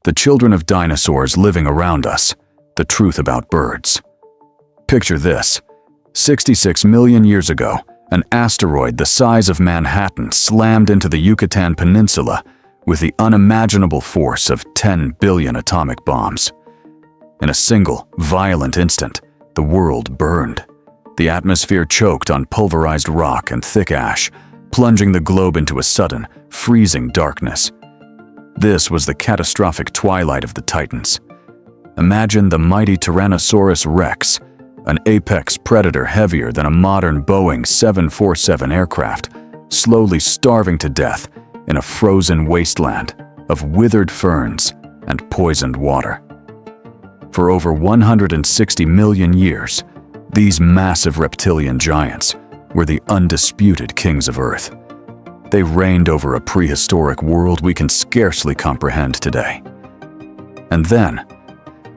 the children of dinosaurs living around us, the truth about birds. Picture this. 66 million years ago, an asteroid the size of Manhattan slammed into the Yucatan Peninsula with the unimaginable force of 10 billion atomic bombs. In a single, violent instant, the world burned. The atmosphere choked on pulverized rock and thick ash, plunging the globe into a sudden, freezing darkness. This was the catastrophic twilight of the Titans. Imagine the mighty Tyrannosaurus Rex, an apex predator heavier than a modern Boeing 747 aircraft, slowly starving to death in a frozen wasteland of withered ferns and poisoned water. For over 160 million years, these massive reptilian giants were the undisputed kings of Earth. They reigned over a prehistoric world we can scarcely comprehend today. And then,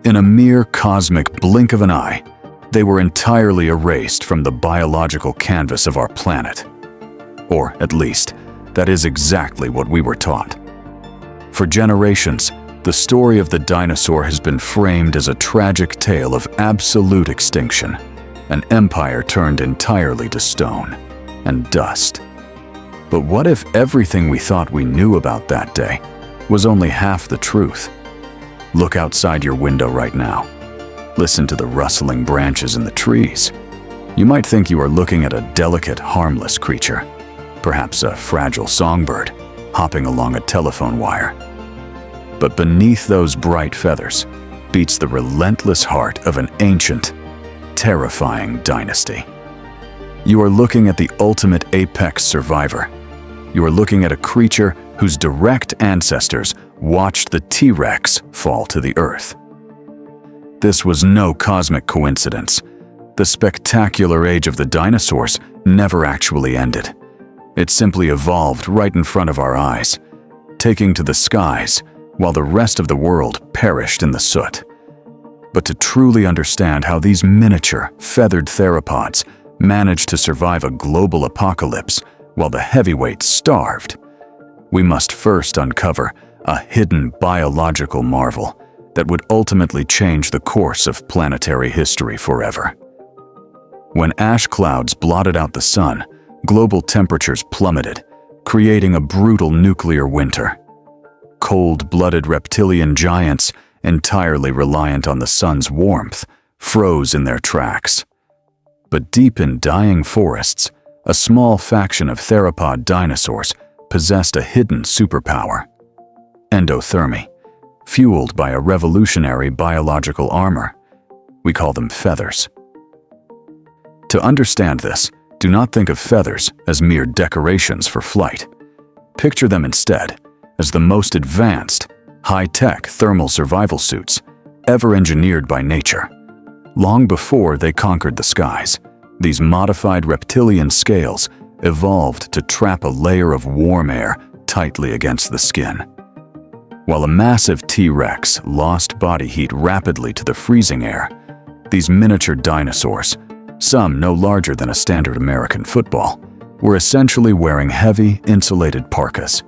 in a mere cosmic blink of an eye, they were entirely erased from the biological canvas of our planet. Or, at least, that is exactly what we were taught. For generations, the story of the dinosaur has been framed as a tragic tale of absolute extinction, an empire turned entirely to stone and dust. But what if everything we thought we knew about that day was only half the truth? Look outside your window right now. Listen to the rustling branches in the trees. You might think you are looking at a delicate, harmless creature, perhaps a fragile songbird hopping along a telephone wire. But beneath those bright feathers beats the relentless heart of an ancient, terrifying dynasty. You are looking at the ultimate apex survivor. You are looking at a creature whose direct ancestors watched the T-Rex fall to the earth. This was no cosmic coincidence. The spectacular age of the dinosaurs never actually ended. It simply evolved right in front of our eyes, taking to the skies while the rest of the world perished in the soot. But to truly understand how these miniature, feathered theropods managed to survive a global apocalypse while the heavyweights starved, we must first uncover a hidden biological marvel that would ultimately change the course of planetary history forever. When ash clouds blotted out the sun, global temperatures plummeted, creating a brutal nuclear winter. Cold-blooded reptilian giants, entirely reliant on the sun's warmth, froze in their tracks. But deep in dying forests, a small faction of theropod dinosaurs possessed a hidden superpower: endothermy, fueled by a revolutionary biological armor. We call them feathers. To understand this, do not think of feathers as mere decorations for flight. Picture them instead as the most advanced, high-tech thermal survival suits ever engineered by nature. Long before they conquered the skies, these modified reptilian scales evolved to trap a layer of warm air tightly against the skin. While a massive T-Rex lost body heat rapidly to the freezing air, these miniature dinosaurs, some no larger than a standard American football, were essentially wearing heavy, insulated parkas.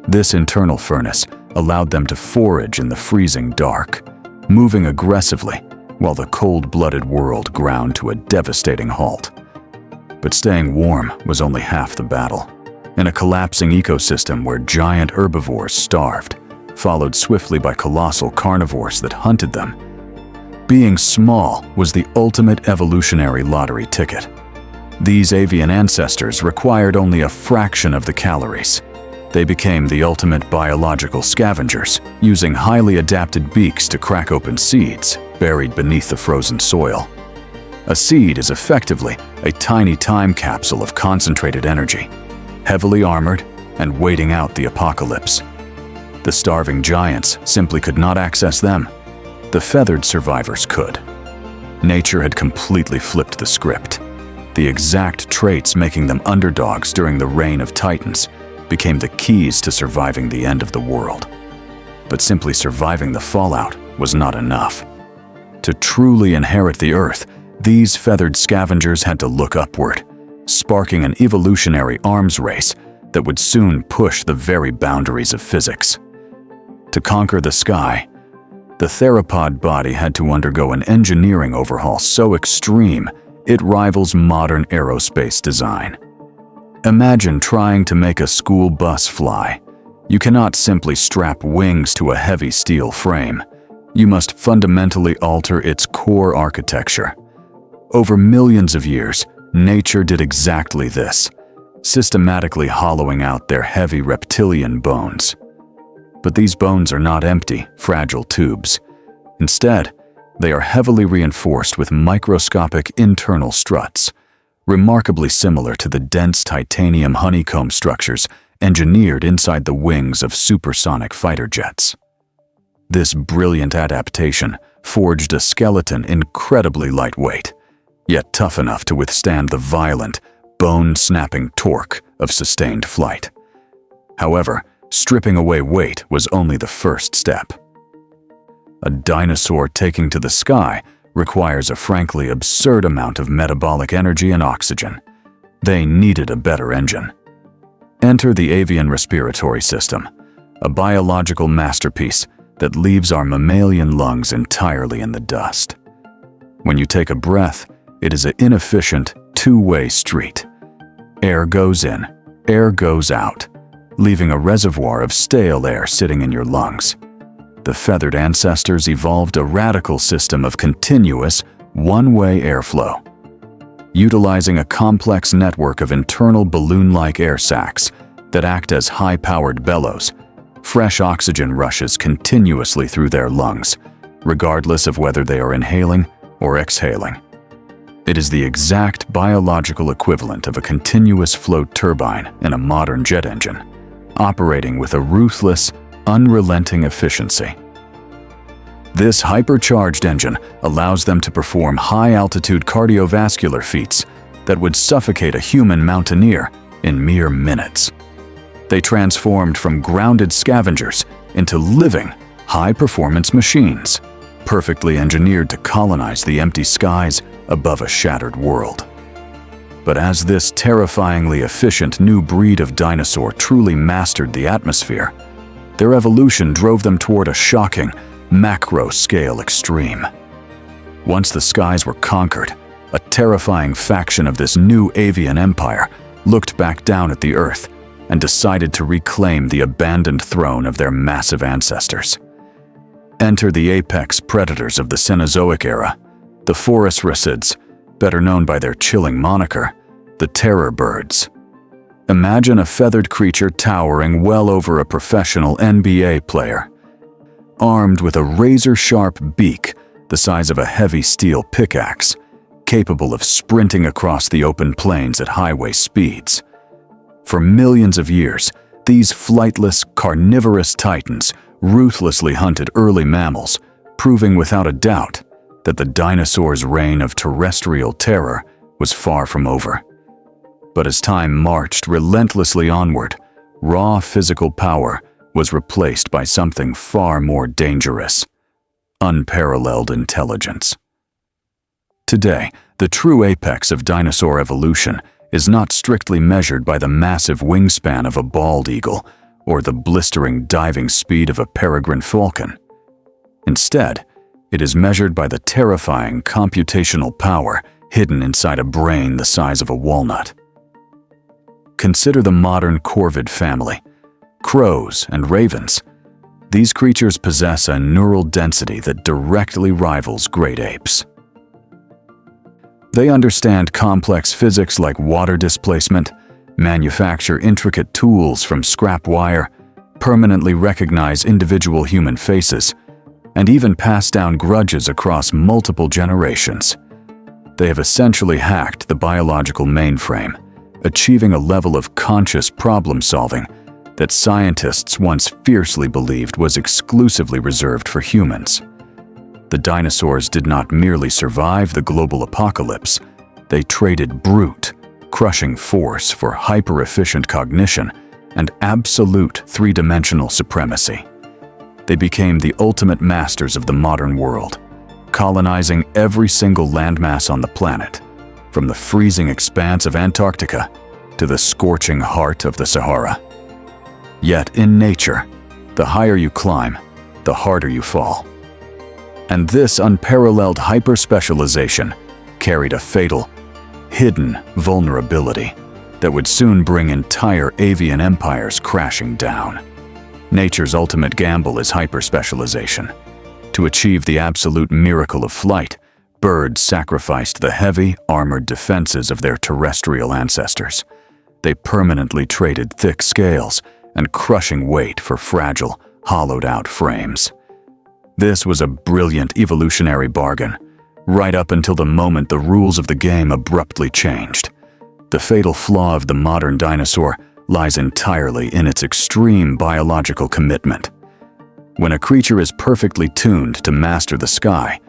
This internal furnace allowed them to forage in the freezing dark, moving aggressively while the cold-blooded world ground to a devastating halt. But staying warm was only half the battle. In a collapsing ecosystem where giant herbivores starved, followed swiftly by colossal carnivores that hunted them, being small was the ultimate evolutionary lottery ticket. These avian ancestors required only a fraction of the calories. They became the ultimate biological scavengers, using highly adapted beaks to crack open seeds buried beneath the frozen soil. A seed is effectively a tiny time capsule of concentrated energy, heavily armored and waiting out the apocalypse. The starving giants simply could not access them. The feathered survivors could. Nature had completely flipped the script. The exact traits making them underdogs during the reign of Titans became the keys to surviving the end of the world. But simply surviving the fallout was not enough. To truly inherit the Earth, these feathered scavengers had to look upward, sparking an evolutionary arms race that would soon push the very boundaries of physics. To conquer the sky, the theropod body had to undergo an engineering overhaul so extreme it rivals modern aerospace design. Imagine trying to make a school bus fly. You cannot simply strap wings to a heavy steel frame. You must fundamentally alter its core architecture. Over millions of years, nature did exactly this, systematically hollowing out their heavy reptilian bones. But these bones are not empty, fragile tubes. Instead, they are heavily reinforced with microscopic internal struts, remarkably similar to the dense titanium honeycomb structures engineered inside the wings of supersonic fighter jets. This brilliant adaptation forged a skeleton incredibly lightweight, yet tough enough to withstand the violent, bone-snapping torque of sustained flight. However, stripping away weight was only the first step. A dinosaur taking to the sky requires a frankly absurd amount of metabolic energy and oxygen. They needed a better engine. Enter the avian respiratory system, a biological masterpiece that leaves our mammalian lungs entirely in the dust. When you take a breath, it is an inefficient, two-way street. Air goes in, air goes out, leaving a reservoir of stale air sitting in your lungs. The feathered ancestors evolved a radical system of continuous, one-way airflow. Utilizing a complex network of internal balloon-like air sacs that act as high-powered bellows, fresh oxygen rushes continuously through their lungs, regardless of whether they are inhaling or exhaling. It is the exact biological equivalent of a continuous float turbine in a modern jet engine, operating with a ruthless, unrelenting efficiency. This hypercharged engine allows them to perform high-altitude cardiovascular feats that would suffocate a human mountaineer in mere minutes. They transformed from grounded scavengers into living, high-performance machines, perfectly engineered to colonize the empty skies above a shattered world. But as this terrifyingly efficient new breed of dinosaur truly mastered the atmosphere, their evolution drove them toward a shocking, macro-scale extreme. Once the skies were conquered, a terrifying faction of this new avian empire looked back down at the Earth and decided to reclaim the abandoned throne of their massive ancestors. Enter the apex predators of the Cenozoic era, the phorusrhacids, better known by their chilling moniker, the terror birds. Imagine a feathered creature towering well over a professional NBA player, armed with a razor-sharp beak the size of a heavy steel pickaxe, capable of sprinting across the open plains at highway speeds. For millions of years, these flightless, carnivorous titans ruthlessly hunted early mammals, proving without a doubt that the dinosaurs' reign of terrestrial terror was far from over. But as time marched relentlessly onward, raw physical power was replaced by something far more dangerous: unparalleled intelligence. Today, the true apex of dinosaur evolution is not strictly measured by the massive wingspan of a bald eagle or the blistering diving speed of a peregrine falcon. Instead, it is measured by the terrifying computational power hidden inside a brain the size of a walnut. Consider the modern corvid family, crows and ravens. These creatures possess a neural density that directly rivals great apes. They understand complex physics like water displacement, manufacture intricate tools from scrap wire, permanently recognize individual human faces, and even pass down grudges across multiple generations. They have essentially hacked the biological mainframe, achieving a level of conscious problem-solving that scientists once fiercely believed was exclusively reserved for humans. The dinosaurs did not merely survive the global apocalypse, they traded brute, crushing force for hyper-efficient cognition and absolute three-dimensional supremacy. They became the ultimate masters of the modern world, colonizing every single landmass on the planet, from the freezing expanse of Antarctica to the scorching heart of the Sahara. Yet in nature, The higher you climb, the harder you fall. And this unparalleled hyperspecialization carried a fatal, hidden vulnerability that would soon bring entire avian empires crashing down. Nature's ultimate gamble is hyperspecialization. To achieve the absolute miracle of flight, birds sacrificed the heavy, armored defenses of their terrestrial ancestors. They permanently traded thick scales and crushing weight for fragile, hollowed-out frames. This was a brilliant evolutionary bargain, right up until the moment the rules of the game abruptly changed. The fatal flaw of the modern dinosaur lies entirely in its extreme biological commitment. When a creature is perfectly tuned to master the sky,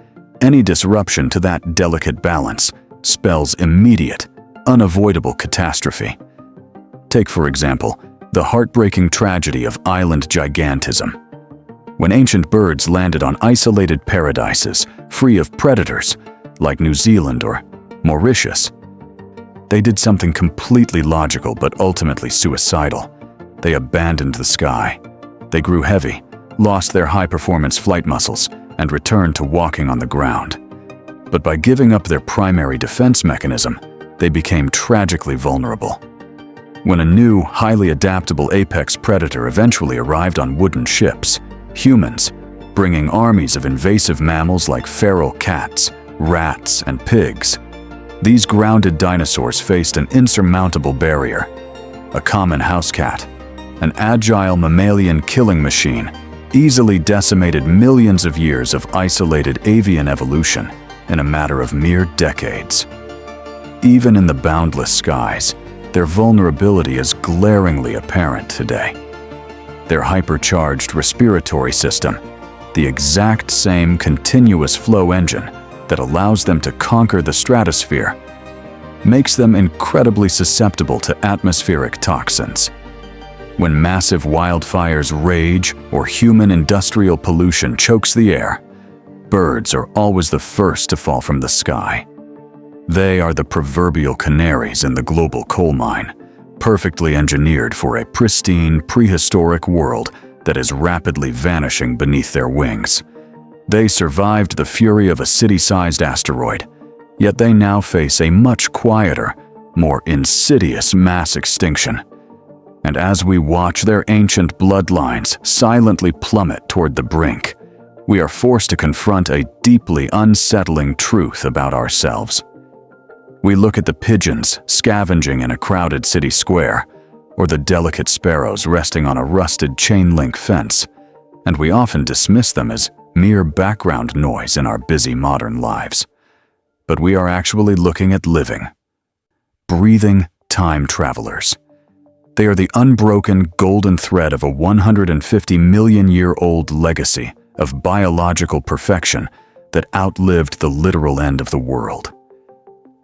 any disruption to that delicate balance spells immediate, unavoidable catastrophe. Take, for example, the heartbreaking tragedy of island gigantism. When ancient birds landed on isolated paradises free of predators, like New Zealand or Mauritius, they did something completely logical but ultimately suicidal. They abandoned the sky. They grew heavy, lost their high-performance flight muscles, and returned to walking on the ground. But by giving up their primary defense mechanism, they became tragically vulnerable. When a new, highly adaptable apex predator eventually arrived on wooden ships, humans, bringing armies of invasive mammals like feral cats, rats, and pigs, these grounded dinosaurs faced an insurmountable barrier. A common house cat, an agile mammalian killing machine, easily decimated millions of years of isolated avian evolution in a matter of mere decades. Even in the boundless skies, their vulnerability is glaringly apparent today. Their hypercharged respiratory system, the exact same continuous flow engine that allows them to conquer the stratosphere, makes them incredibly susceptible to atmospheric toxins. When massive wildfires rage or human industrial pollution chokes the air, birds are always the first to fall from the sky. They are the proverbial canaries in the global coal mine, perfectly engineered for a pristine, prehistoric world that is rapidly vanishing beneath their wings. They survived the fury of a city-sized asteroid, yet they now face a much quieter, more insidious mass extinction. And as we watch their ancient bloodlines silently plummet toward the brink, we are forced to confront a deeply unsettling truth about ourselves. We look at the pigeons scavenging in a crowded city square, or the delicate sparrows resting on a rusted chain-link fence, and we often dismiss them as mere background noise in our busy modern lives. But we are actually looking at living, breathing time travelers. They are the unbroken golden thread of a 150 million-year-old legacy of biological perfection that outlived the literal end of the world.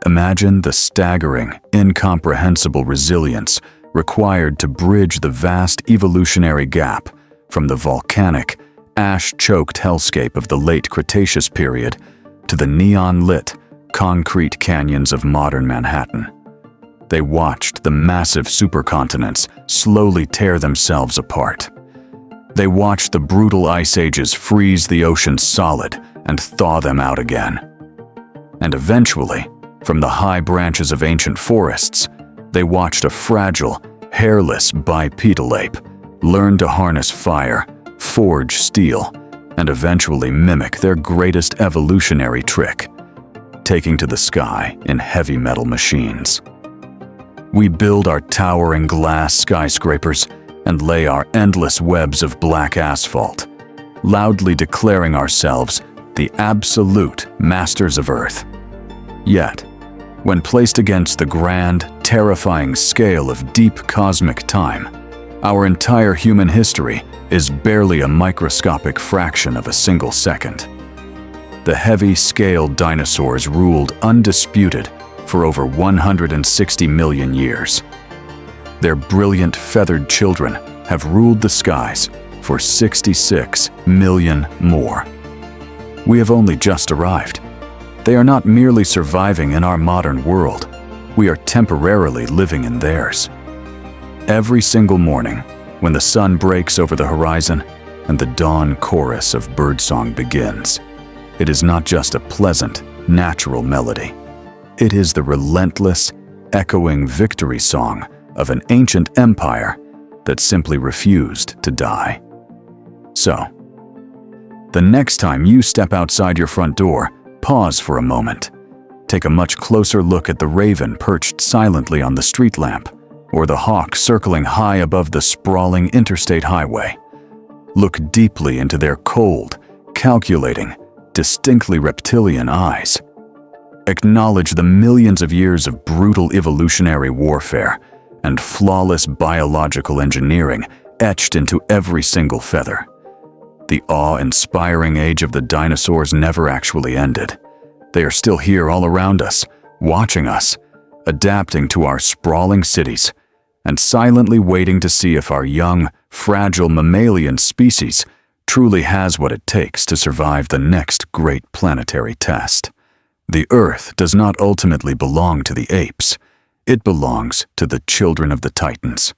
Imagine the staggering, incomprehensible resilience required to bridge the vast evolutionary gap from the volcanic, ash-choked hellscape of the late Cretaceous period to the neon-lit, concrete canyons of modern Manhattan. They watched the massive supercontinents slowly tear themselves apart. They watched the brutal ice ages freeze the oceans solid and thaw them out again. And eventually, from the high branches of ancient forests, they watched a fragile, hairless bipedal ape learn to harness fire, forge steel, and eventually mimic their greatest evolutionary trick, taking to the sky in heavy metal machines. We build our towering glass skyscrapers and lay our endless webs of black asphalt, loudly declaring ourselves the absolute masters of Earth. Yet, when placed against the grand, terrifying scale of deep cosmic time, our entire human history is barely a microscopic fraction of a single second. The heavy-scaled dinosaurs ruled undisputed for over 160 million years. Their brilliant feathered children have ruled the skies for 66 million more. We have only just arrived. They are not merely surviving in our modern world, we are temporarily living in theirs. Every single morning, when the sun breaks over the horizon, and the dawn chorus of birdsong begins. It is not just a pleasant, natural melody. It is the relentless, echoing victory song of an ancient empire that simply refused to die. So, the next time you step outside your front door, pause for a moment. Take a much closer look at the raven perched silently on the street lamp, or the hawk circling high above the sprawling interstate highway. Look deeply into their cold, calculating, distinctly reptilian eyes. Acknowledge the millions of years of brutal evolutionary warfare and flawless biological engineering etched into every single feather. The awe-inspiring age of the dinosaurs never actually ended. They are still here all around us, watching us, adapting to our sprawling cities, and silently waiting to see if our young, fragile mammalian species truly has what it takes to survive the next great planetary test. The Earth does not ultimately belong to the apes. It belongs to the children of the Titans.